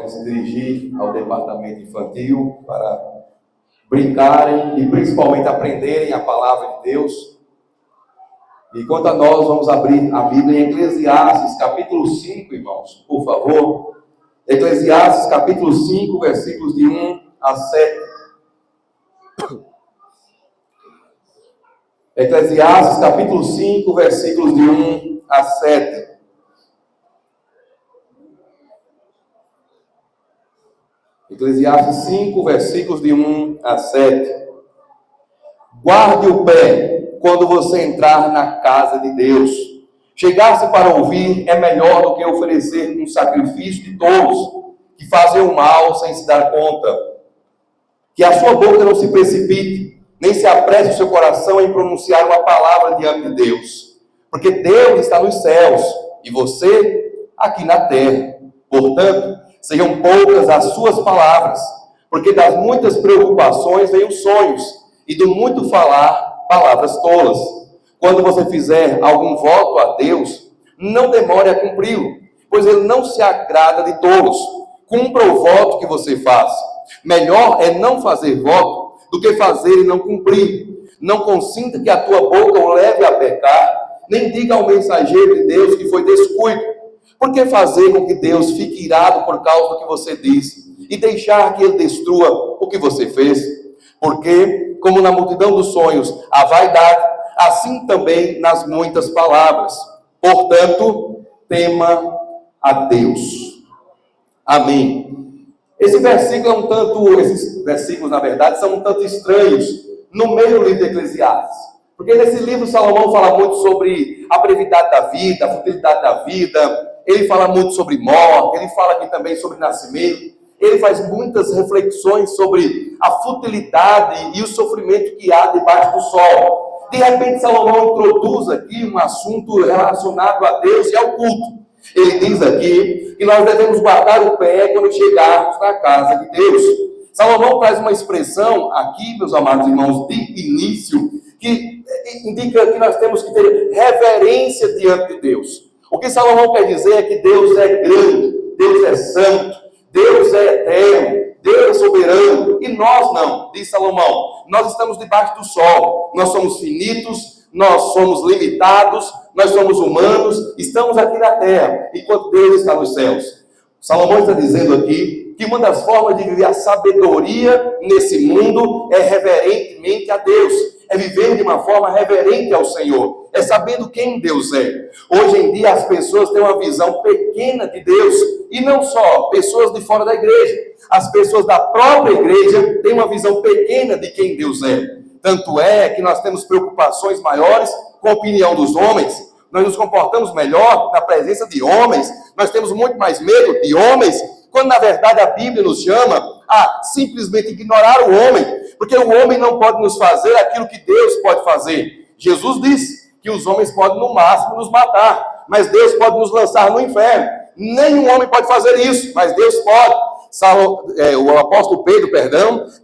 podem se dirigir ao departamento infantil para brincarem e principalmente aprenderem a palavra de Deus. E quanto a nós, vamos abrir a Bíblia em Eclesiastes, capítulo 5, irmãos, por favor. Eclesiastes, capítulo 5, versículos de 1 a 7. Eclesiastes, capítulo 5, versículos de 1 a 7. Eclesiastes 5, versículos de 1 a 7. Guarde o pé quando você entrar na casa de Deus. Chegar-se para ouvir é melhor do que oferecer um sacrifício de tolos que fazem o mal sem se dar conta. Que a sua boca não se precipite, nem se apresse o seu coração em pronunciar uma palavra diante de Deus. Porque Deus está nos céus e você aqui na terra. Portanto, sejam poucas as suas palavras, porque das muitas preocupações vêm os sonhos, e do muito falar, palavras tolas. Quando você fizer algum voto a Deus, não demore a cumpri-lo, pois ele não se agrada de tolos. Cumpra o voto que você faz. Melhor é não fazer voto do que fazer e não cumprir. Não consinta que a tua boca o leve a pecar, nem diga ao mensageiro de Deus que foi descuido. Por que fazer com que Deus fique irado por causa do que você diz e deixar que ele destrua o que você fez? Porque, como na multidão dos sonhos há vaidade, assim também nas muitas palavras. Portanto, tema a Deus. Amém. Esse versículo esses versículos, na verdade, são um tanto estranhos no meio do livro de Eclesiastes. Porque nesse livro Salomão fala muito sobre a brevidade da vida, a futilidade da vida. Ele fala muito sobre morte, ele fala aqui também sobre nascimento, ele faz muitas reflexões sobre a futilidade e o sofrimento que há debaixo do sol. De repente, Salomão introduz aqui um assunto relacionado a Deus e ao culto. Ele diz aqui que nós devemos guardar o pé quando chegarmos na casa de Deus. Salomão traz uma expressão aqui, meus amados irmãos, de início, que indica que nós temos que ter reverência diante de Deus. O que Salomão quer dizer é que Deus é grande, Deus é santo, Deus é eterno, Deus é soberano, e nós não, diz Salomão. Nós estamos debaixo do sol, nós somos finitos, nós somos limitados, nós somos humanos, estamos aqui na terra, enquanto Deus está nos céus. Salomão está dizendo aqui que uma das formas de viver a sabedoria nesse mundo é reverentemente a Deus, é viver de uma forma reverente ao Senhor, é sabendo quem Deus é. Hoje em dia as pessoas têm uma visão pequena de Deus, e não só pessoas de fora da igreja, as pessoas da própria igreja têm uma visão pequena de quem Deus é. Tanto é que nós temos preocupações maiores com a opinião dos homens, nós nos comportamos melhor na presença de homens, nós temos muito mais medo de homens, quando na verdade a Bíblia nos chama a simplesmente ignorar o homem, porque o homem não pode nos fazer aquilo que Deus pode fazer. Jesus disse que os homens podem no máximo nos matar, mas Deus pode nos lançar no inferno. Nenhum homem pode fazer isso, mas Deus pode. O apóstolo Pedro,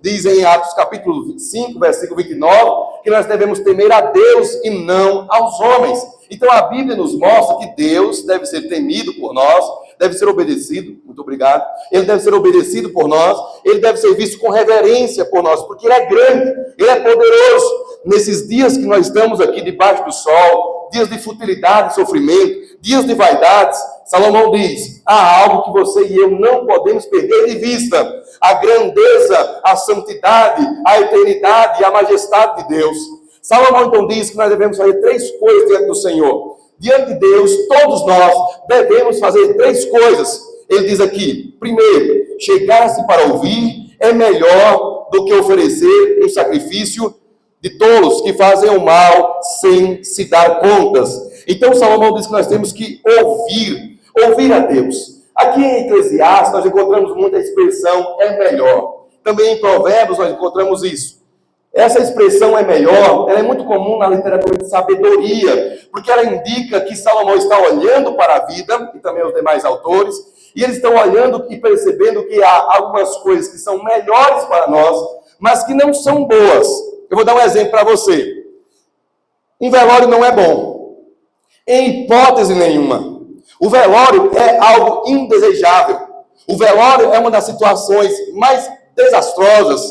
diz em Atos capítulo 5, versículo 29, que nós devemos temer a Deus e não aos homens. Então a Bíblia nos mostra que Deus deve ser temido por nós, deve ser obedecido, muito obrigado, ele deve ser obedecido por nós, ele deve ser visto com reverência por nós, porque ele é grande, ele é poderoso. Nesses dias que nós estamos aqui debaixo do sol, dias de futilidade e sofrimento, dias de vaidades, Salomão diz, há algo que você e eu não podemos perder de vista: a grandeza, a santidade, a eternidade e a majestade de Deus. Salomão então diz que nós devemos fazer 3 coisas diante do Senhor. Diante de Deus, todos nós devemos fazer 3 coisas. Ele diz aqui, primeiro, chegar-se para ouvir é melhor do que oferecer um sacrifício de tolos que fazem o mal sem se dar contas. Então Salomão diz que nós temos que ouvir a Deus. Aqui em Eclesiastes nós encontramos muita expressão é melhor. Também em Provérbios nós encontramos isso. Essa expressão é melhor, ela é muito comum na literatura de sabedoria, porque ela indica que Salomão está olhando para a vida, e também os demais autores, e eles estão olhando e percebendo que há algumas coisas que são melhores para nós, mas que não são boas. Eu vou dar um exemplo para você. Um velório não é bom, em hipótese nenhuma. O velório é algo indesejável. O velório é uma das situações mais desastrosas,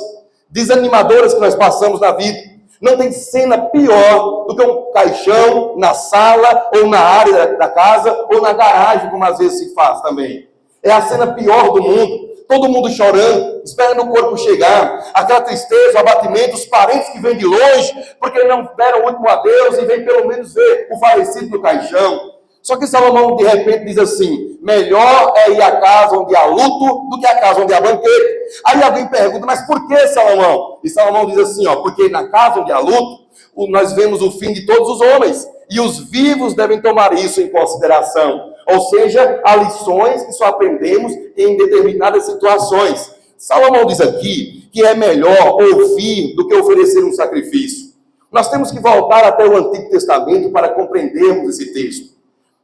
desanimadoras que nós passamos na vida. Não tem cena pior do que um caixão na sala, ou na área da casa, ou na garagem, como às vezes se faz também. É a cena pior do mundo. Todo mundo chorando, esperando o corpo chegar. Aquela tristeza, o abatimento, os parentes que vêm de longe, porque não deram o último adeus e vêm pelo menos ver o falecido no caixão. Só que Salomão, de repente, diz assim: melhor é ir à casa onde há luto do que à casa onde há banquete. Aí alguém pergunta: mas por que, Salomão? E Salomão diz assim, porque na casa onde há luto, nós vemos o fim de todos os homens, e os vivos devem tomar isso em consideração. Ou seja, há lições que só aprendemos em determinadas situações. Salomão diz aqui que é melhor ouvir do que oferecer um sacrifício. Nós temos que voltar até o Antigo Testamento para compreendermos esse texto.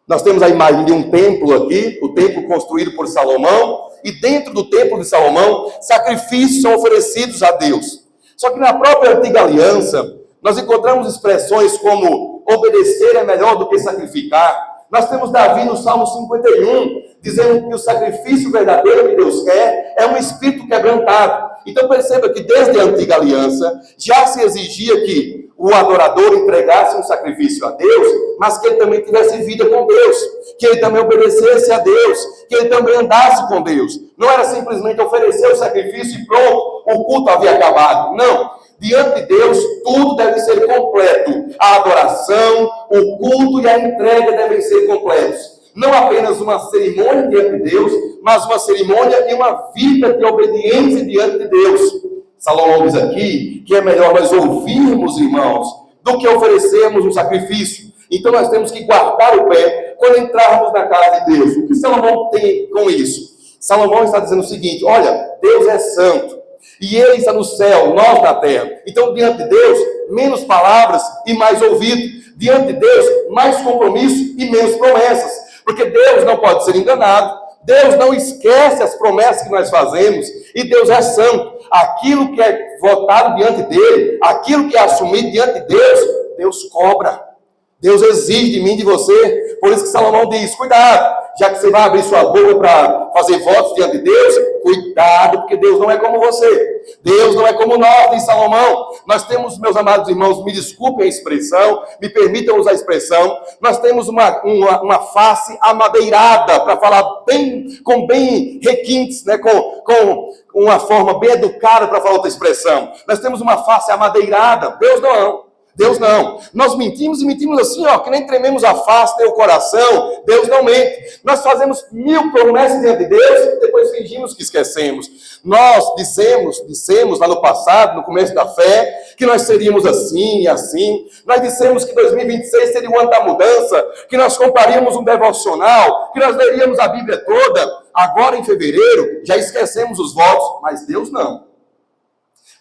Nós temos a imagem de um templo aqui, o templo construído por Salomão, e dentro do templo de Salomão, sacrifícios são oferecidos a Deus. Só que na própria Antiga Aliança, nós encontramos expressões como obedecer é melhor do que sacrificar. Nós temos Davi no Salmo 51, dizendo que o sacrifício verdadeiro que Deus quer é um espírito quebrantado. Então perceba que desde a Antiga Aliança já se exigia que o adorador entregasse um sacrifício a Deus, mas que ele também tivesse vida com Deus, que ele também obedecesse a Deus, que ele também andasse com Deus. Não era simplesmente oferecer o sacrifício e pronto, o culto havia acabado. Não. Diante de Deus, tudo deve ser completo. A adoração, o culto e a entrega devem ser completos. Não apenas uma cerimônia diante de Deus, mas uma cerimônia e uma vida de obediência diante de Deus. Salomão diz aqui que é melhor nós ouvirmos, irmãos, do que oferecermos um sacrifício. Então nós temos que guardar o pé quando entrarmos na casa de Deus. O que Salomão tem com isso? Salomão está dizendo o seguinte: olha, Deus é santo. E Ele está no céu, nós na terra. Então, diante de Deus, menos palavras e mais ouvido. Diante de Deus, mais compromisso e menos promessas. Porque Deus não pode ser enganado. Deus não esquece as promessas que nós fazemos. E Deus é santo. Aquilo que é votado diante dEle, aquilo que é assumido diante de Deus, Deus cobra. Deus exige de mim e de você. Por isso que Salomão diz: cuidado, já que você vai abrir sua boca para fazer votos diante de Deus, cuidado, porque Deus não é como você. Deus não é como nós, diz Salomão. Nós temos, meus amados irmãos, me desculpem a expressão, me permitam usar a expressão, nós temos uma face amadeirada, para falar com bem requintes, né? com uma forma bem educada para falar outra expressão. Nós temos uma face amadeirada. Deus não. Deus não. Nós mentimos e mentimos assim, que nem trememos a face, nem o coração. Deus não mente. Nós fazemos 1000 promessas diante de Deus e depois fingimos que esquecemos. Nós dissemos lá no passado, no começo da fé, que nós seríamos assim e assim. Nós dissemos que 2026 seria o ano da mudança, que nós compraríamos um devocional, que nós leríamos a Bíblia toda. Agora em fevereiro já esquecemos os votos, mas Deus não.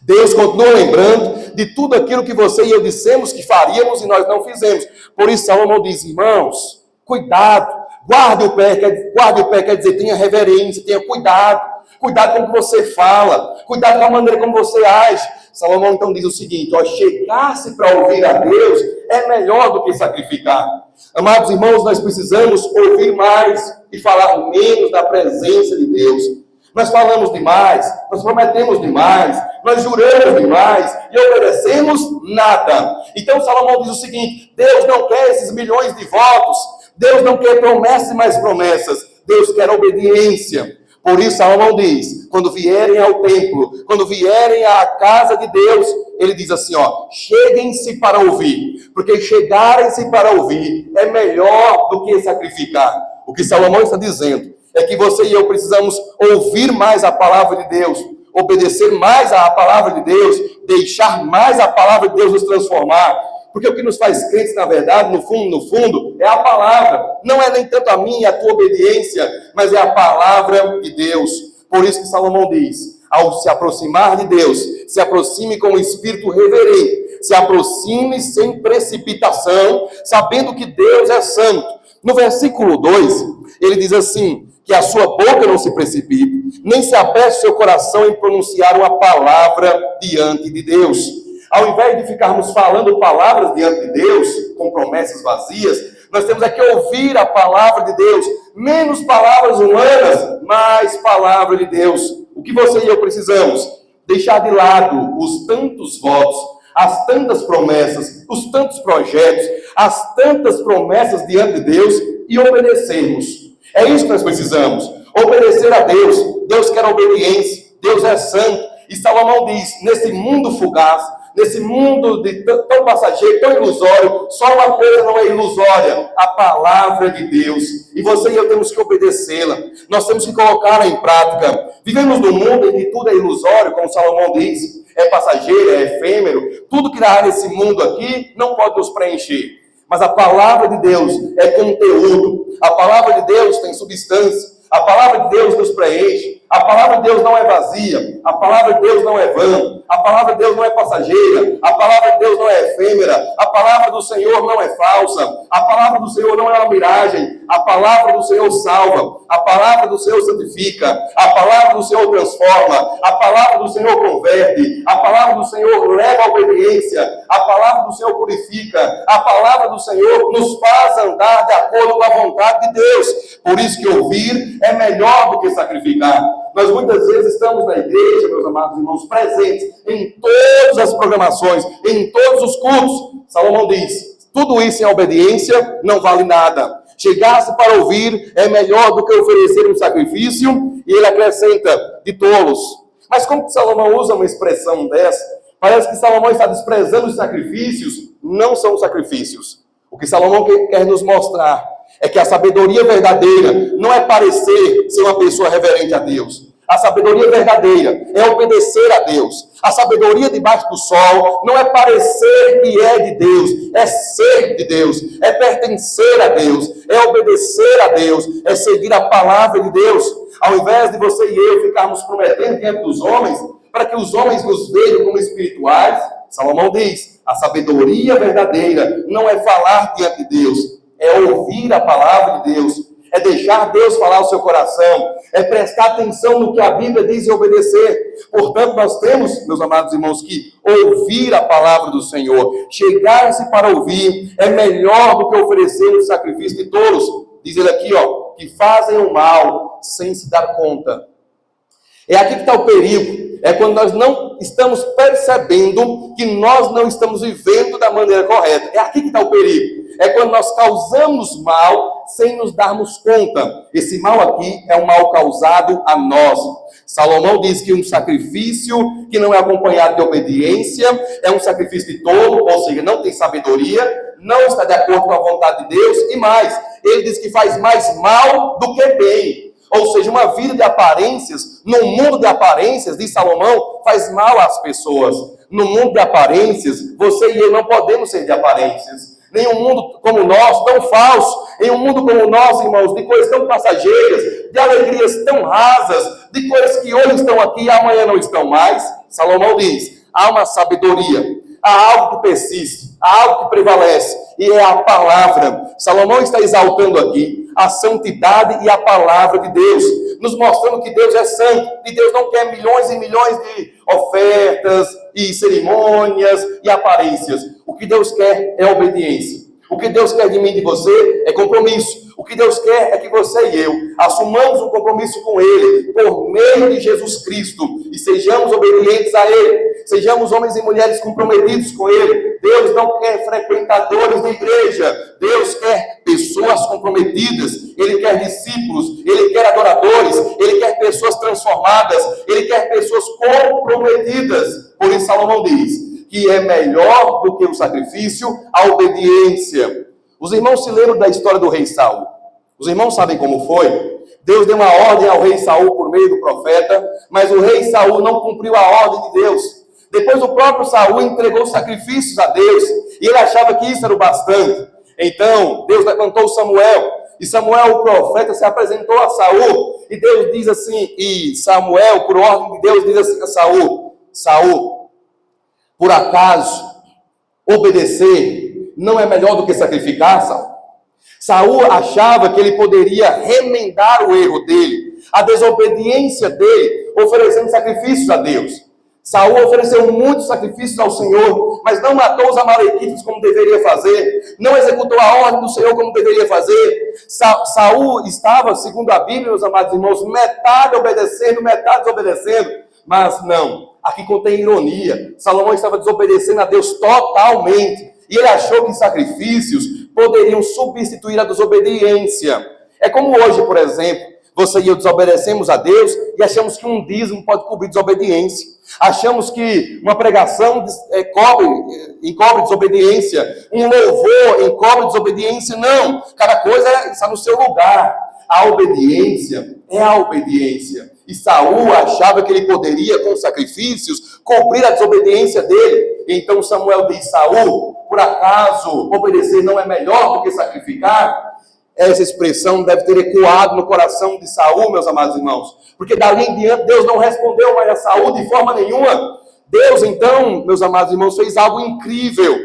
Deus continua lembrando de tudo aquilo que você e eu dissemos que faríamos e nós não fizemos. Por isso Salomão diz: irmãos, cuidado, guarde o pé, quer dizer, tenha reverência, tenha cuidado. Cuidado com o que você fala, cuidado com a maneira como você age. Salomão então diz o seguinte: chegar-se para ouvir a Deus é melhor do que sacrificar. Amados irmãos, nós precisamos ouvir mais e falar menos da presença de Deus. Nós falamos demais, nós prometemos demais, nós juramos demais e obedecemos nada. Então Salomão diz o seguinte: Deus não quer esses milhões de votos, Deus não quer promessas e mais promessas, Deus quer obediência. Por isso Salomão diz: quando vierem ao templo, quando vierem à casa de Deus, ele diz assim, cheguem-se para ouvir, porque chegarem-se para ouvir é melhor do que sacrificar. O que Salomão está dizendo é que você e eu precisamos ouvir mais a palavra de Deus, obedecer mais à palavra de Deus, deixar mais a palavra de Deus nos transformar. Porque o que nos faz crentes, na verdade, no fundo, é a palavra. Não é nem tanto a minha e a tua obediência, mas é a palavra de Deus. Por isso que Salomão diz: ao se aproximar de Deus, se aproxime com um espírito reverente, se aproxime sem precipitação, sabendo que Deus é santo. No versículo 2, ele diz assim: que a sua boca não se precipite, nem se apresse o seu coração em pronunciar uma palavra diante de Deus. Ao invés de ficarmos falando palavras diante de Deus, com promessas vazias, Nós temos que ouvir a palavra de Deus. Menos palavras humanas, mais palavra de Deus. O que você e eu precisamos? Deixar de lado os tantos votos, as tantas promessas, os tantos projetos, as tantas promessas diante de Deus e obedecermos. É isso que nós precisamos. Obedecer a Deus. Deus quer obediência. Deus é santo. E Salomão diz, nesse mundo fugaz, nesse mundo tão passageiro, tão ilusório, só uma coisa não é ilusória, a palavra de Deus. E você e eu temos que obedecê-la. Nós temos que colocá-la em prática. Vivemos num mundo em que tudo é ilusório, como Salomão diz, é passageiro, é efêmero. Tudo que há nesse mundo aqui não pode nos preencher. Mas a palavra de Deus é conteúdo. A palavra de Deus tem substância. A palavra de Deus nos preenche. A palavra de Deus não é vazia. A palavra de Deus não é vã. A palavra de Deus não é passageira. A palavra de Deus não é efêmera. A palavra do Senhor não é falsa. A palavra do Senhor não é uma miragem. A palavra do Senhor salva. A palavra do Senhor santifica. A palavra do Senhor transforma. A palavra do Senhor converte. A palavra do Senhor leva à obediência. A palavra do Senhor purifica. A palavra do Senhor nos faz andar de acordo com a vontade de Deus. Por isso que ouvir é melhor do que sacrificar. Nós muitas vezes estamos na igreja, meus amados irmãos, presentes em todas as programações, em todos os cultos. Salomão diz, tudo isso em obediência não vale nada. Chegar-se para ouvir é melhor do que oferecer um sacrifício, e ele acrescenta, de tolos. Mas como que Salomão usa uma expressão dessa? Parece que Salomão está desprezando os sacrifícios, não são os sacrifícios. O que Salomão quer nos mostrar é que a sabedoria verdadeira não é parecer ser uma pessoa reverente a Deus. A sabedoria verdadeira é obedecer a Deus. A sabedoria debaixo do sol não é parecer que é de Deus, é ser de Deus, é pertencer a Deus, é obedecer a Deus, é seguir a palavra de Deus. Ao invés de você e eu ficarmos prometendo diante dos homens, para que os homens nos vejam como espirituais, Salomão diz, a sabedoria verdadeira não é falar diante de Deus, é ouvir a palavra de Deus, é deixar Deus falar o seu coração, é prestar atenção no que a Bíblia diz e obedecer. Portanto, nós temos, meus amados irmãos, que ouvir a palavra do Senhor. Chegar-se para ouvir é melhor do que oferecer um sacrifício de tolos. Diz ele aqui, que fazem o mal sem se dar conta. É aqui que está o perigo. É quando nós não estamos percebendo que nós não estamos vivendo da maneira correta. É aqui que está o perigo. É quando nós causamos mal sem nos darmos conta. Esse mal aqui é um mal causado a nós. Salomão diz que um sacrifício que não é acompanhado de obediência é um sacrifício de tolo, ou seja, não tem sabedoria, não está de acordo com a vontade de Deus, e mais, ele diz que faz mais mal do que bem. Ou seja, uma vida de aparências, no mundo de aparências, diz Salomão, faz mal às pessoas. No mundo de aparências, você e eu não podemos ser de aparências. Em um mundo como o nosso, tão falso, em um mundo como o nosso, irmãos, de coisas tão passageiras, de alegrias tão rasas, de coisas que hoje estão aqui e amanhã não estão mais, Salomão diz, há uma sabedoria, há algo que persiste, há algo que prevalece, e é a palavra. Salomão está exaltando aqui a santidade e a palavra de Deus, nos mostrando que Deus é santo, e Deus não quer milhões e milhões de ofertas, e cerimônias, e aparências. O que Deus quer é obediência. O que Deus quer de mim e de você é compromisso. O que Deus quer é que você e eu assumamos um compromisso com Ele, por meio de Jesus Cristo, e sejamos obedientes a Ele, sejamos homens e mulheres comprometidos com Ele. Deus não quer frequentadores da igreja, Deus quer pessoas comprometidas, Ele quer discípulos, Ele quer adoradores, Ele quer pessoas transformadas, Ele quer pessoas comprometidas. Por isso Salomão diz que é melhor do que o sacrifício a obediência. Os irmãos se lembram da história do rei Saul. Os irmãos sabem como foi? Deus deu uma ordem ao rei Saul por meio do profeta, mas o rei Saul não cumpriu a ordem de Deus. Depois o próprio Saul entregou sacrifícios a Deus, e ele achava que isso era o bastante. Então, Deus levantou Samuel, e Samuel, o profeta, se apresentou a Saul, e Deus diz assim, e Samuel, por ordem de Deus, diz assim a Saul, Saul, por acaso, obedecer não é melhor do que sacrificar, Saul? Saul achava que ele poderia remendar o erro dele, a desobediência dele, oferecendo sacrifícios a Deus. Saul ofereceu muitos sacrifícios ao Senhor, mas não matou os amalequitas como deveria fazer, não executou a ordem do Senhor como deveria fazer. Saul estava, segundo a Bíblia, meus amados irmãos, metade obedecendo, metade desobedecendo, mas não, aqui contém ironia. Salomão estava desobedecendo a Deus totalmente, e ele achou que sacrifícios poderiam substituir a desobediência. É como hoje, por exemplo, você e eu desobedecemos a Deus e achamos que um dízimo pode cobrir desobediência. Achamos que uma pregação encobre desobediência, um louvor encobre desobediência. Não, cada coisa está no seu lugar. A obediência é a obediência. E Saul achava que ele poderia, com sacrifícios, cobrir a desobediência dele. Então Samuel diz: Saul, por acaso obedecer não é melhor do que sacrificar? Essa expressão deve ter ecoado no coração de Saul, meus amados irmãos, porque dali em diante Deus não respondeu mais a Saul de forma nenhuma. Deus então, meus amados irmãos, fez algo incrível.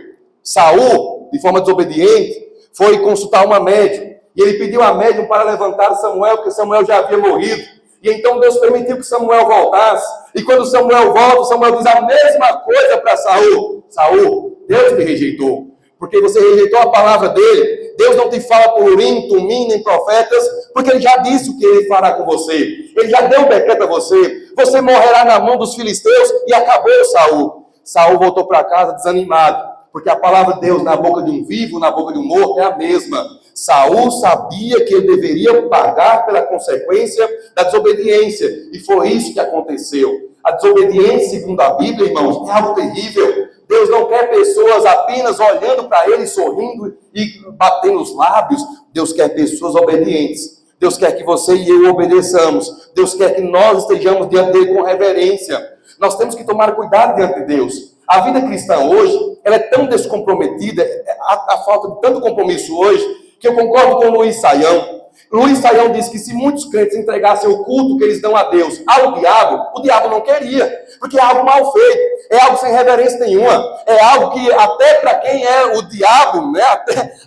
Saul, de forma desobediente, foi consultar uma médium, e ele pediu a médium para levantar Samuel, porque Samuel já havia morrido. E então Deus permitiu que Samuel voltasse, e quando Samuel volta, Samuel diz a mesma coisa para Saul: Saul, Deus te rejeitou, porque você rejeitou a palavra dele. Deus não te fala por Urim, Tumim, nem profetas, porque Ele já disse o que Ele fará com você. Ele já deu um decreto a você. Você morrerá na mão dos filisteus, e acabou Saul. Saul voltou para casa desanimado, porque a palavra de Deus na boca de um vivo, na boca de um morto, é a mesma. Saul sabia que ele deveria pagar pela consequência da desobediência, e foi isso que aconteceu. A desobediência, segundo a Bíblia, irmãos, é algo terrível. Deus não quer pessoas apenas olhando para Ele, sorrindo e batendo os lábios. Deus quer pessoas obedientes. Deus quer que você e eu obedeçamos. Deus quer que nós estejamos diante dele com reverência. Nós temos que tomar cuidado diante de Deus. A vida cristã hoje, ela é tão descomprometida, a falta de tanto compromisso hoje, que eu concordo com o Luiz Saião. Luiz Saião diz que se muitos crentes entregassem o culto que eles dão a Deus ao diabo, o diabo não queria, porque é algo mal feito, é algo sem reverência nenhuma, é algo que até para quem é o diabo, né,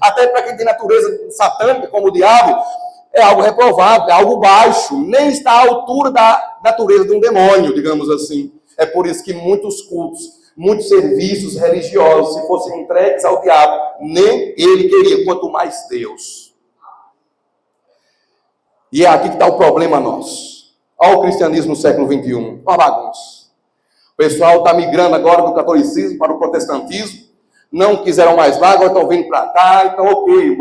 até para quem tem natureza satânica como o diabo, é algo reprovado, é algo baixo, nem está à altura da natureza de um demônio, digamos assim. É por isso que muitos cultos, muitos serviços religiosos, se fossem entregues ao diabo, nem ele queria, quanto mais Deus. E é aqui que está o problema nosso. Olha o cristianismo no século XXI, olha a bagunça. O pessoal está migrando agora do catolicismo para o protestantismo, não quiseram mais lá, agora estão vindo para cá, então ok,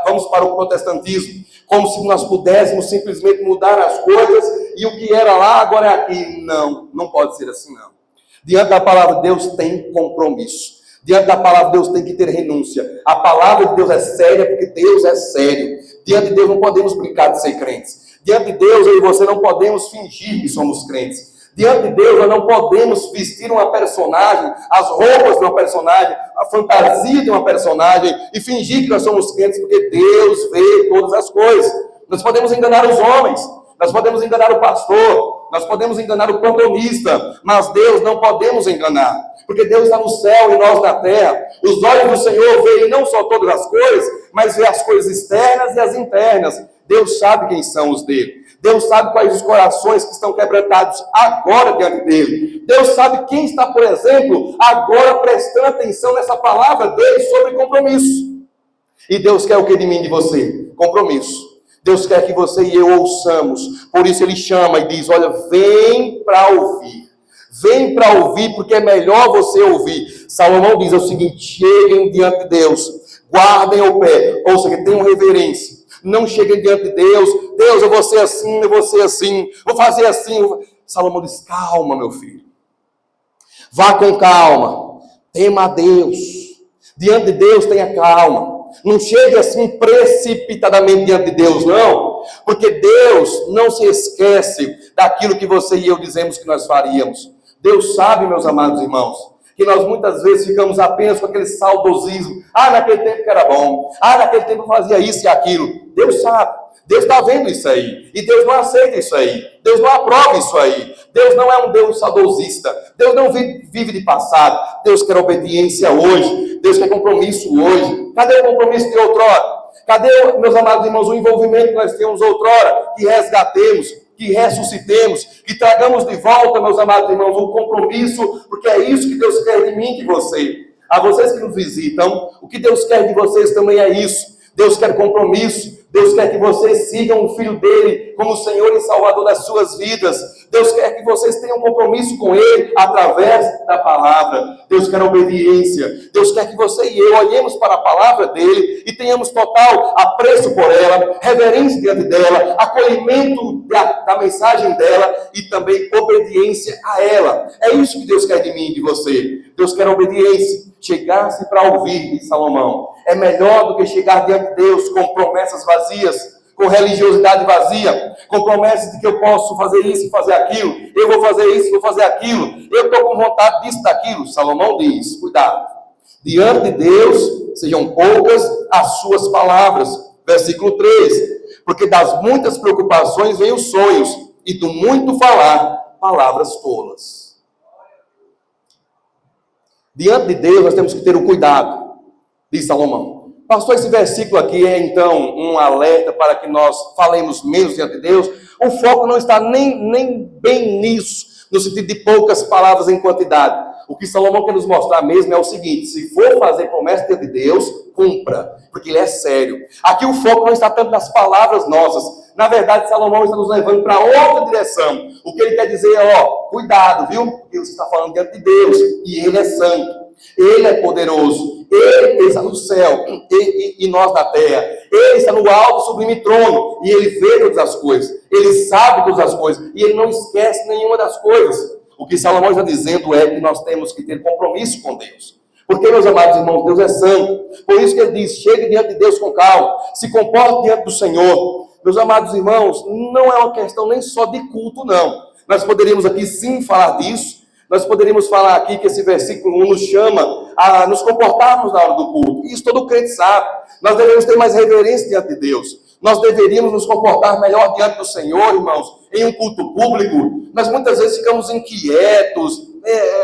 vamos para o protestantismo, como se nós pudéssemos simplesmente mudar as coisas, e o que era lá agora é aqui. Não, não pode ser assim não. Diante da palavra de Deus tem compromisso. Diante da palavra de Deus tem que ter renúncia. A palavra de Deus é séria porque Deus é sério. Diante de Deus não podemos brincar de ser crentes. Diante de Deus eu e você não podemos fingir que somos crentes. Diante de Deus nós não podemos vestir uma personagem, as roupas de uma personagem, a fantasia de uma personagem e fingir que nós somos crentes, porque Deus vê todas as coisas. Nós podemos enganar os homens, nós podemos enganar o pastor, nós podemos enganar o plantonista, mas Deus não podemos enganar, porque Deus está no céu e nós na terra. Os olhos do Senhor veem não só todas as coisas, mas vê as coisas externas e as internas. Deus sabe quem são os dele. Deus sabe quais os corações que estão quebrantados agora diante dele. Deus sabe quem está, por exemplo, agora prestando atenção nessa palavra dele sobre compromisso. E Deus quer o que de mim e de você? Compromisso. Deus quer que você e eu ouçamos. Por isso ele chama e diz: olha, vem para ouvir. Vem para ouvir, porque é melhor você ouvir. Salomão diz o seguinte: cheguem diante de Deus, guardem o pé, ou seja, tenham reverência. Não cheguem diante de Deus: Deus, eu vou ser assim, eu vou ser assim, vou fazer assim. Salomão diz: calma, meu filho. Vá com calma. Tema a Deus. Diante de Deus, tenha calma. Não chegue assim precipitadamente diante de Deus, não. Porque Deus não se esquece daquilo que você e eu dizemos que nós faríamos. Deus sabe, meus amados irmãos, que nós muitas vezes ficamos apenas com aquele saudosismo. Naquele tempo que era bom. Naquele tempo eu fazia isso e aquilo. Deus sabe. Deus está vendo isso aí. E Deus não aceita isso aí. Deus não aprova isso aí. Deus não é um Deus saudosista. Deus não vive de passado. Deus quer obediência hoje. Deus quer compromisso hoje. Cadê o compromisso de outrora? Cadê, meus amados irmãos, o envolvimento que nós temos outrora? Que resgatemos, que ressuscitemos, que tragamos de volta, meus amados irmãos, o compromisso, porque é isso que Deus quer de mim e de você. A vocês que nos visitam, o que Deus quer de vocês também é isso. Deus quer compromisso. Deus quer que vocês sigam o Filho dele como Senhor e Salvador das suas vidas. Deus quer que vocês tenham compromisso com ele através da palavra. Deus quer obediência. Deus quer que você e eu olhemos para a palavra dele e tenhamos total apreço por ela, reverência diante dela, acolhimento da mensagem dela e também obediência a ela. É isso que Deus quer de mim e de você. Deus quer obediência. Chegar-se para ouvir, diz Salomão, é melhor do que chegar diante de Deus com promessas vazias, com religiosidade vazia, com promessas de que eu posso fazer isso e fazer aquilo, eu vou fazer isso, vou fazer aquilo, eu estou com vontade disso, daquilo. Salomão diz, cuidado, diante de Deus sejam poucas as suas palavras. Versículo 3, porque das muitas preocupações vêm os sonhos, e do muito falar, palavras tolas. Diante de Deus nós temos que ter o cuidado, diz Salomão. Pastor, esse versículo aqui é então um alerta para que nós falemos menos diante de Deus. O foco não está nem bem nisso, no sentido de poucas palavras em quantidade. O que Salomão quer nos mostrar mesmo é o seguinte: se for fazer promessa diante de Deus, cumpra, porque ele é sério. Aqui o foco não está tanto nas palavras nossas. Na verdade, Salomão está nos levando para outra direção. O que ele quer dizer é, cuidado, viu? Porque você está falando diante de Deus, e ele é santo, ele é poderoso, ele está no céu, e nós na terra. Ele está no alto, sublime trono, e ele vê todas as coisas, ele sabe todas as coisas, e ele não esquece nenhuma das coisas. O que Salomão está dizendo é que nós temos que ter compromisso com Deus. Porque, meus amados irmãos, Deus é santo. Por isso que ele diz, chegue diante de Deus com calma, se comporte diante do Senhor. Meus amados irmãos, não é uma questão nem só de culto, não. Nós poderíamos aqui sim falar disso. Nós poderíamos falar aqui que esse versículo 1 nos chama a nos comportarmos na hora do culto. Isso todo crente sabe. Nós devemos ter mais reverência diante de Deus. Nós deveríamos nos comportar melhor diante do Senhor, irmãos, em um culto público. Nós muitas vezes ficamos inquietos,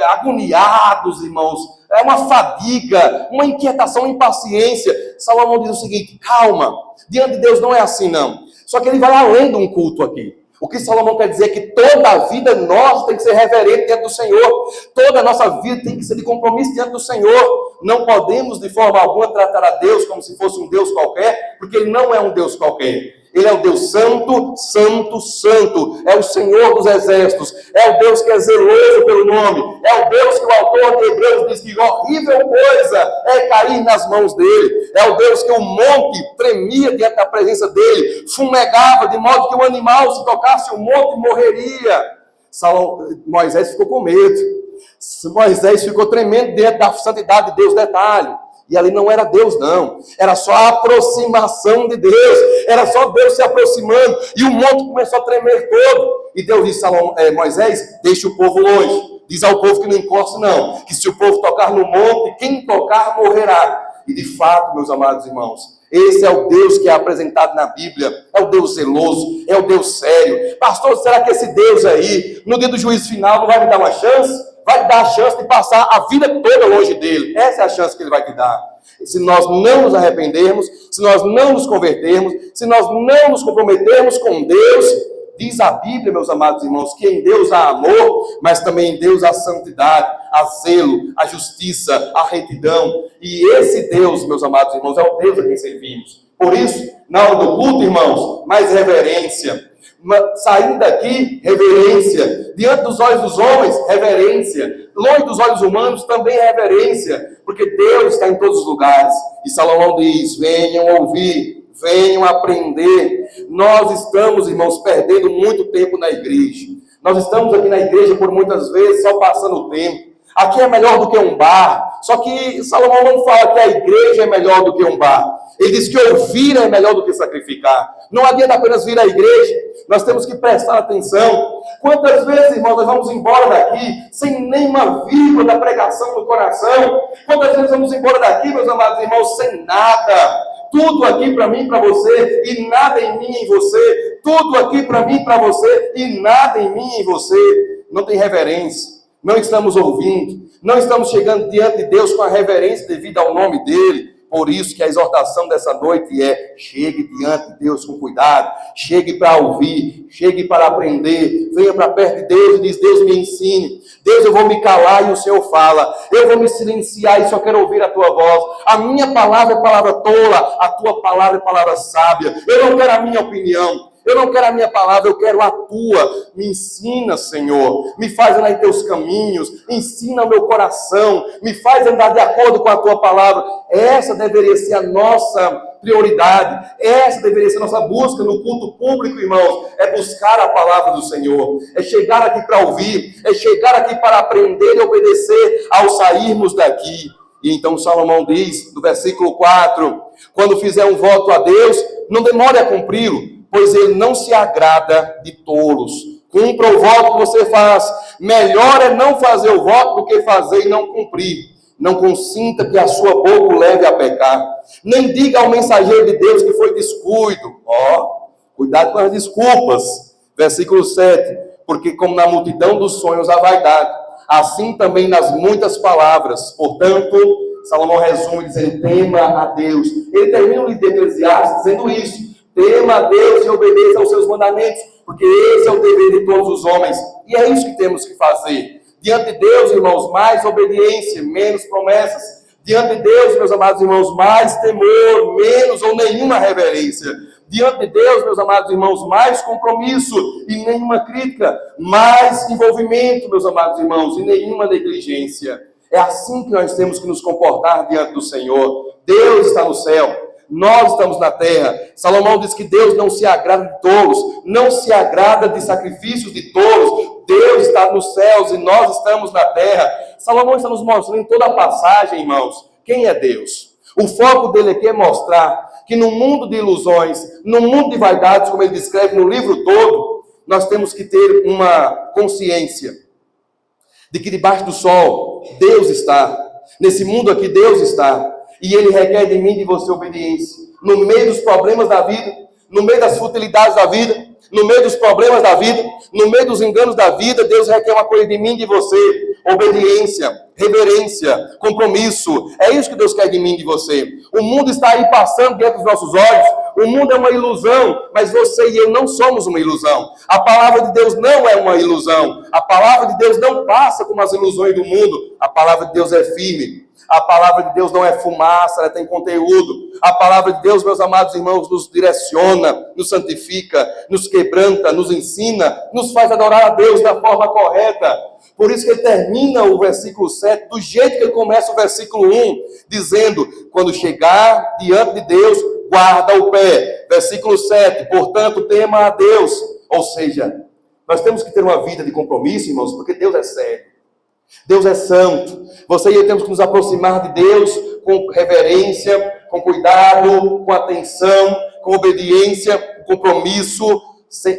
agoniados, irmãos. É uma fadiga, uma inquietação, uma impaciência. Salomão diz o seguinte: calma, diante de Deus não é assim não. Só que ele vai além de um culto aqui. O que Salomão quer dizer é que toda a vida nossa tem que ser reverente diante do Senhor. Toda a nossa vida tem que ser de compromisso diante do Senhor. Não podemos de forma alguma tratar a Deus como se fosse um Deus qualquer, porque Ele não é um Deus qualquer. Ele é o Deus santo, santo, santo. É o Senhor dos exércitos. É o Deus que é zeloso pelo nome. É o Deus que o autor de Hebreus diz que horrível coisa é cair nas mãos dele. É o Deus que o monte tremia diante da presença dele. Fumegava de modo que o animal, se tocasse o monte, morreria. Moisés ficou com medo. Moisés ficou tremendo diante da santidade de Deus. Detalhe. E ali não era Deus, não. Era só a aproximação de Deus. Era só Deus se aproximando. E o monte começou a tremer todo. E Deus disse a Moisés, deixe o povo longe. Diz ao povo que não encoste, não. Que se o povo tocar no monte, quem tocar morrerá. E de fato, meus amados irmãos, esse é o Deus que é apresentado na Bíblia. É o Deus zeloso. É o Deus sério. Pastor, será que esse Deus aí, no dia do juízo final, não vai me dar uma chance? Vai te dar a chance de passar a vida toda longe dele. Essa é a chance que ele vai te dar. Se nós não nos arrependermos, se nós não nos convertermos, se nós não nos comprometermos com Deus, diz a Bíblia, meus amados irmãos, que em Deus há amor, mas também em Deus há santidade, há zelo, há justiça, há retidão. E esse Deus, meus amados irmãos, é o Deus a quem servimos. Por isso, na hora do culto, irmãos, mais reverência. Saindo daqui, reverência. Diante dos olhos dos homens, reverência. Longe dos olhos humanos, também reverência. Porque Deus está em todos os lugares. E Salomão diz, venham ouvir, venham aprender. Nós estamos, irmãos, perdendo muito tempo na igreja. Nós estamos aqui na igreja por muitas vezes só passando o tempo. Aqui é melhor do que um bar. Só que Salomão não fala que a igreja é melhor do que um bar. Ele diz que ouvir é melhor do que sacrificar. Não adianta apenas vir à igreja. Nós temos que prestar atenção. Quantas vezes, irmãos, nós vamos embora daqui sem nenhuma vírgula da pregação no coração? Quantas vezes vamos embora daqui, meus amados irmãos, sem nada? Tudo aqui para mim e para você, e nada em mim e em você. Tudo aqui para mim e para você, e nada em mim e em você. Não tem reverência. Não estamos ouvindo. Não estamos chegando diante de Deus com a reverência devida ao nome dEle. Por isso que a exortação dessa noite é: chegue diante de Deus com cuidado, chegue para ouvir, chegue para aprender, venha para perto de Deus e diz: Deus, me ensine. Deus, eu vou me calar e o Senhor fala. Eu vou me silenciar e só quero ouvir a tua voz. A minha palavra é palavra tola, a tua palavra é palavra sábia. Eu não quero a minha opinião. Eu não quero a minha palavra, eu quero a tua. Me ensina, Senhor. Me faz andar em teus caminhos. Ensina o meu coração. Me faz andar de acordo com a tua palavra. Essa deveria ser a nossa prioridade. Essa deveria ser a nossa busca no culto público, irmãos. É buscar a palavra do Senhor. É chegar aqui para ouvir. É chegar aqui para aprender e obedecer ao sairmos daqui. E então Salomão diz, no versículo 4, quando fizer um voto a Deus, não demore a cumpri-lo, pois ele não se agrada de tolos. Cumpra o voto que você faz. Melhor é não fazer o voto do que fazer e não cumprir. Não consinta que a sua boca o leve a pecar. Nem diga ao mensageiro de Deus que foi descuido. Cuidado com as desculpas. Versículo 7. Porque como na multidão dos sonhos há vaidade, assim também nas muitas palavras. Portanto, Salomão resume dizendo: tema a Deus. Ele termina o livro de Eclesiastes dizendo isso: tema a Deus e obedeça aos seus mandamentos, porque esse é o dever de todos os homens. E é isso que temos que fazer. Diante de Deus, irmãos, mais obediência, menos promessas. Diante de Deus, meus amados irmãos, mais temor, menos ou nenhuma reverência. Diante de Deus, meus amados irmãos, mais compromisso e nenhuma crítica. Mais envolvimento, meus amados irmãos, e nenhuma negligência. É assim que nós temos que nos comportar diante do Senhor. Deus está no céu. Nós estamos na terra. Salomão diz que Deus não se agrada de tolos, não se agrada de sacrifícios de tolos. Deus está nos céus e nós estamos na terra. Salomão está nos mostrando em toda a passagem, irmãos, quem é Deus. O foco dele aqui é mostrar que no mundo de ilusões, no mundo de vaidades, como ele descreve no livro todo, nós temos que ter uma consciência de que debaixo do sol Deus está. Nesse mundo aqui Deus está. E ele requer de mim e de você obediência. No meio dos problemas da vida, no meio das futilidades da vida, no meio dos problemas da vida, no meio dos enganos da vida, Deus requer uma coisa de mim e de você: obediência, reverência, compromisso. É isso que Deus quer de mim e de você. O mundo está aí passando diante dos nossos olhos. O mundo é uma ilusão, mas você e eu não somos uma ilusão. A palavra de Deus não é uma ilusão. A palavra de Deus não passa como as ilusões do mundo. A palavra de Deus é firme. A palavra de Deus não é fumaça, ela tem conteúdo. A palavra de Deus, meus amados irmãos, nos direciona, nos santifica, nos quebranta, nos ensina, nos faz adorar a Deus da forma correta. Por isso que ele termina o versículo 7 do jeito que ele começa o versículo 1, dizendo: quando chegar diante de Deus, guarda o pé. Versículo 7, portanto, tema a Deus. Ou seja, nós temos que ter uma vida de compromisso, irmãos, porque Deus é sério. Deus é santo. Você e eu temos que nos aproximar de Deus com reverência, com cuidado, com atenção, com obediência, com compromisso,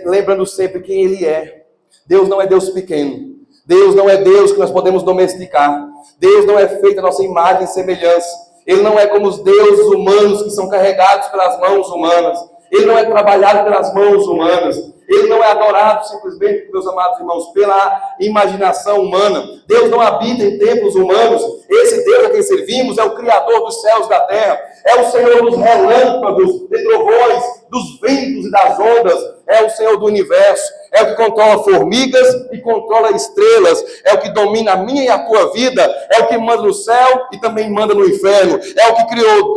lembrando sempre quem Ele é. Deus não é Deus pequeno. Deus não é Deus que nós podemos domesticar. Deus não é feito a nossa imagem e semelhança. Ele não é como os deuses humanos que são carregados pelas mãos humanas. Ele não é trabalhado pelas mãos humanas. Ele não é adorado simplesmente, meus amados irmãos, pela imaginação humana. Deus não habita em templos humanos. Esse Deus a quem servimos é o Criador dos céus e da terra. É o Senhor dos relâmpagos, de trovões, dos ventos e das ondas. É o Senhor do universo. É o que controla formigas e controla estrelas. É o que domina a minha e a tua vida. É o que manda no céu e também manda no inferno. É o que criou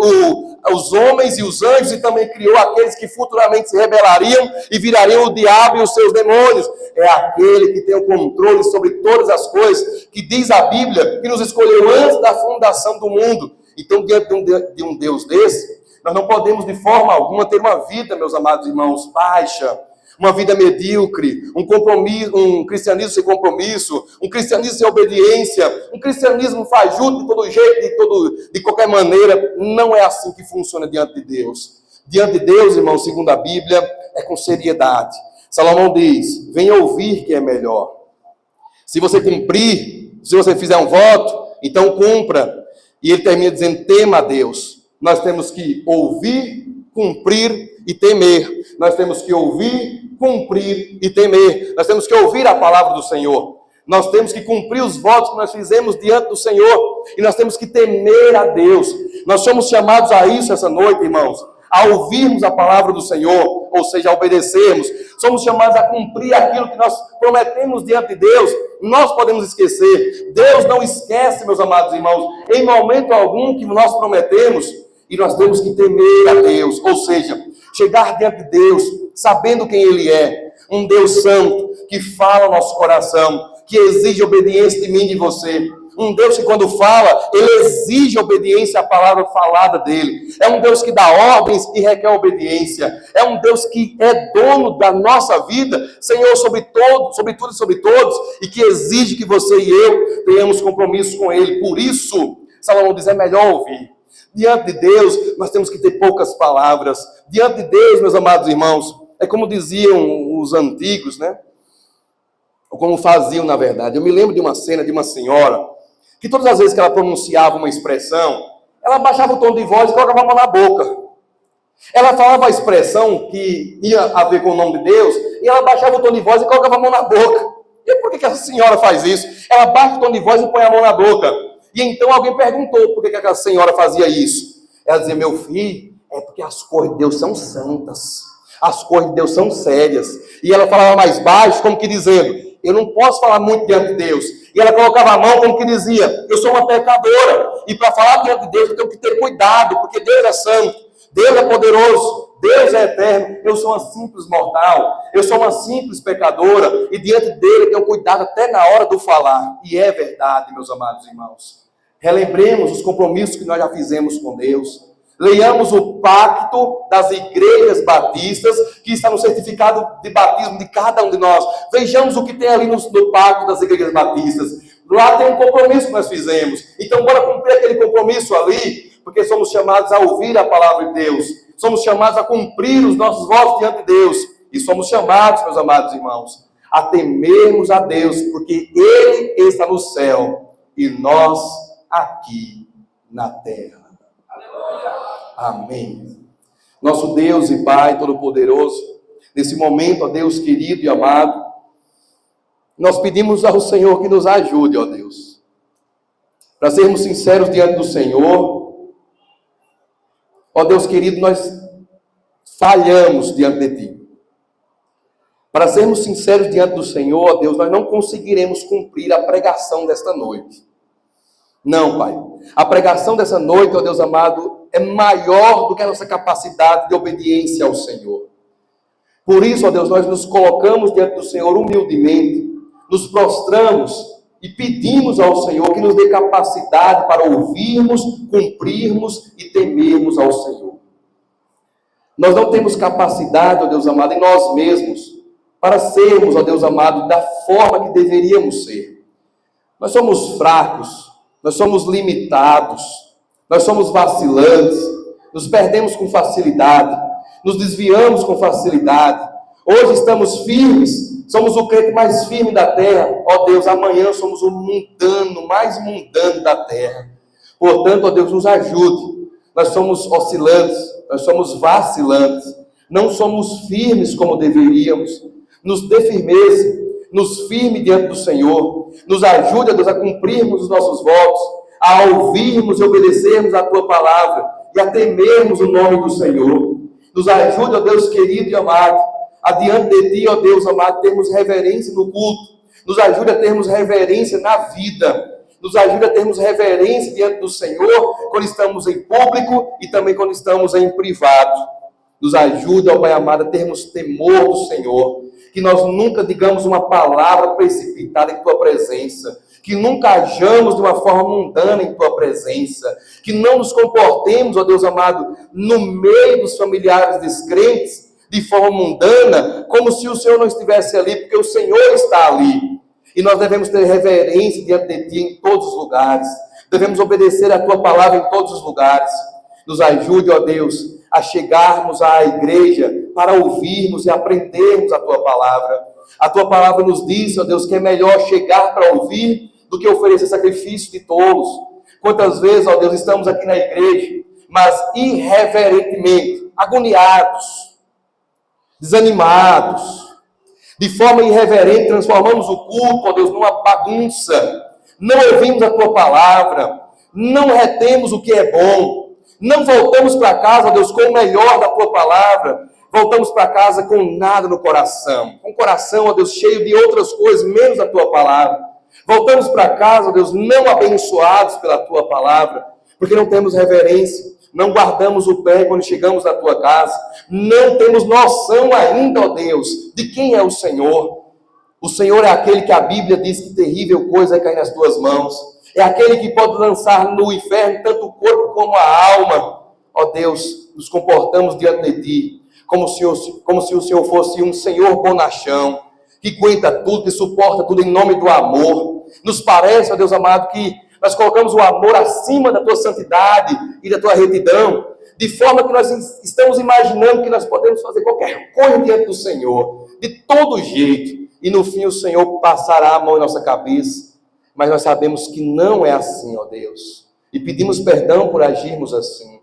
os homens e os anjos e também criou aqueles que futuramente se rebelariam e virariam o diabo e os seus demônios. É aquele que tem o controle sobre todas as coisas, que diz a Bíblia, que nos escolheu antes da fundação do mundo. Então, diante de um Deus desse, nós não podemos de forma alguma ter uma vida, meus amados irmãos, baixa, uma vida medíocre, um cristianismo sem compromisso, um cristianismo sem obediência, um cristianismo fajuto de todo jeito, de qualquer maneira. Não é assim que funciona diante de Deus. Diante de Deus, irmão, segundo a Bíblia, é com seriedade. Salomão diz: venha ouvir que é melhor. Se você cumprir, se você fizer um voto, então cumpra. E ele termina dizendo: tema a Deus. Nós temos que ouvir, cumprir e temer. Nós temos que ouvir, cumprir e temer. Nós temos que ouvir a palavra do Senhor. Nós temos que cumprir os votos que nós fizemos diante do Senhor. E nós temos que temer a Deus. Nós somos chamados a isso essa noite, irmãos. A ouvirmos a palavra do Senhor, ou seja, a obedecermos. Somos chamados a cumprir aquilo que nós prometemos diante de Deus. Nós podemos esquecer. Deus não esquece, meus amados irmãos, em momento algum que nós prometemos. E nós temos que temer a Deus. Ou seja, chegar diante de Deus, sabendo quem Ele é. Um Deus santo, que fala ao nosso coração, que exige obediência de mim e de você. Um Deus que quando fala, Ele exige obediência à palavra falada dEle. É um Deus que dá ordens e requer obediência. É um Deus que é dono da nossa vida, Senhor sobre tudo e sobre todos, e que exige que você e eu tenhamos compromisso com Ele. Por isso, Salomão diz, é melhor ouvir. Diante de Deus, nós temos que ter poucas palavras. Diante de Deus, meus amados irmãos, é como diziam os antigos, né? Ou como faziam, na verdade. Eu me lembro de uma cena de uma senhora, que todas as vezes que ela pronunciava uma expressão, ela baixava o tom de voz e colocava a mão na boca. Ela falava a expressão que ia a ver com o nome de Deus, e ela baixava o tom de voz e colocava a mão na boca. E por que essa senhora faz isso? Ela baixa o tom de voz e põe a mão na boca. E então alguém perguntou por que aquela senhora fazia isso. Ela dizia, meu filho, é porque as coisas de Deus são santas. As coisas de Deus são sérias. E ela falava mais baixo, como que dizendo, eu não posso falar muito diante de Deus. E ela colocava a mão como que dizia, eu sou uma pecadora. E para falar diante de Deus eu tenho que ter cuidado, porque Deus é santo, Deus é poderoso, Deus é eterno. Eu sou uma simples mortal, eu sou uma simples pecadora. E diante dele eu tenho cuidado até na hora do falar. E é verdade, meus amados irmãos. Relembremos os compromissos que nós já fizemos com Deus. Leiamos o pacto das igrejas batistas, que está no certificado de batismo de cada um de nós. Vejamos o que tem ali no pacto das igrejas batistas. Lá tem um compromisso que nós fizemos. Então, bora cumprir aquele compromisso ali, porque somos chamados a ouvir a palavra de Deus. Somos chamados a cumprir os nossos votos diante de Deus. E somos chamados, meus amados irmãos, a temermos a Deus, porque Ele está no céu e nós aqui na terra. Amém. Nosso Deus e Pai Todo-Poderoso, nesse momento, ó Deus querido e amado, nós pedimos ao Senhor que nos ajude, ó Deus, para sermos sinceros diante do Senhor. Ó Deus querido, nós falhamos diante de Ti. Para sermos sinceros diante do Senhor, ó Deus, nós não conseguiremos cumprir a pregação desta noite. Não, Pai. A pregação dessa noite, ó Deus amado, é maior do que a nossa capacidade de obediência ao Senhor. Por isso, ó Deus, nós nos colocamos diante do Senhor humildemente, nos prostramos e pedimos ao Senhor que nos dê capacidade para ouvirmos, cumprirmos e temermos ao Senhor. Nós não temos capacidade, ó Deus amado, em nós mesmos, para sermos, ó Deus amado, da forma que deveríamos ser. Nós somos fracos. Nós somos limitados, nós somos vacilantes, nos perdemos com facilidade, nos desviamos com facilidade. Hoje estamos firmes, somos o crente mais firme da terra. Ó Deus, amanhã somos o mundano, mais mundano da terra. Portanto, ó Deus, nos ajude. Nós somos oscilantes, nós somos vacilantes, não somos firmes como deveríamos. Nos dê firmeza. Nos firme diante do Senhor, nos ajude, ó Deus, a cumprirmos os nossos votos, a ouvirmos e obedecermos a Tua palavra e a temermos o nome do Senhor. Nos ajude, ó Deus querido e amado, a diante de Ti, ó Deus amado, termos reverência no culto. Nos ajude a termos reverência na vida. Nos ajude a termos reverência diante do Senhor quando estamos em público e também quando estamos em privado. Nos ajude, ó Pai amado, a termos temor do Senhor. Que nós nunca digamos uma palavra precipitada em Tua presença, que nunca ajamos de uma forma mundana em Tua presença, que não nos comportemos, ó Deus amado, no meio dos familiares descrentes, de forma mundana, como se o Senhor não estivesse ali, porque o Senhor está ali. E nós devemos ter reverência diante de Ti em todos os lugares, devemos obedecer a Tua palavra em todos os lugares. Nos ajude, ó Deus, a chegarmos à igreja para ouvirmos e aprendermos a Tua palavra. A Tua palavra nos diz, ó Deus, que é melhor chegar para ouvir do que oferecer sacrifício de tolos. Quantas vezes, ó Deus, estamos aqui na igreja, mas irreverentemente, agoniados, desanimados, De forma irreverente, transformamos o culto, ó Deus, numa bagunça. Não ouvimos a tua palavra, não retemos o que é bom, não voltamos para casa, ó Deus, com o melhor da tua palavra, voltamos para casa com nada no coração, com o coração, ó Deus, cheio de outras coisas, menos a tua palavra. Voltamos para casa, ó Deus, não abençoados pela tua palavra, porque não temos reverência, não guardamos o pé quando chegamos na tua casa, não temos noção ainda, ó Deus, de quem é o Senhor. O Senhor é aquele que a Bíblia diz que terrível coisa é cair nas tuas mãos. É aquele que pode lançar no inferno tanto o corpo como a alma. Ó Deus, nos comportamos diante de ti, como se o Senhor fosse um Senhor bonachão, que aguenta tudo, que suporta tudo em nome do amor. Nos parece, ó Deus amado, que nós colocamos o amor acima da tua santidade e da tua retidão, de forma que nós estamos imaginando que nós podemos fazer qualquer coisa diante do Senhor, de todo jeito, e no fim o Senhor passará a mão em nossa cabeça. Mas nós sabemos que não é assim, ó Deus, e pedimos perdão por agirmos assim.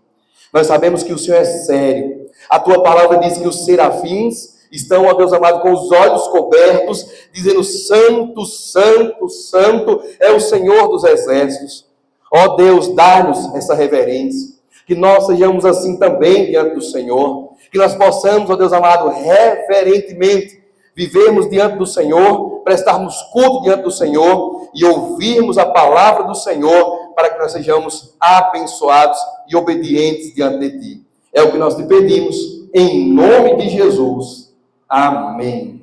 Nós sabemos que o Senhor é sério. A tua palavra diz que os serafins estão, ó Deus amado, com os olhos cobertos, dizendo: Santo, Santo, Santo é o Senhor dos exércitos. Ó Deus, dá-nos essa reverência, que nós sejamos assim também diante do Senhor, que nós possamos, ó Deus amado, reverentemente vivermos diante do Senhor, prestarmos culto diante do Senhor e ouvirmos a palavra do Senhor, para que nós sejamos abençoados e obedientes diante de ti. É o que nós te pedimos, em nome de Jesus. Amém.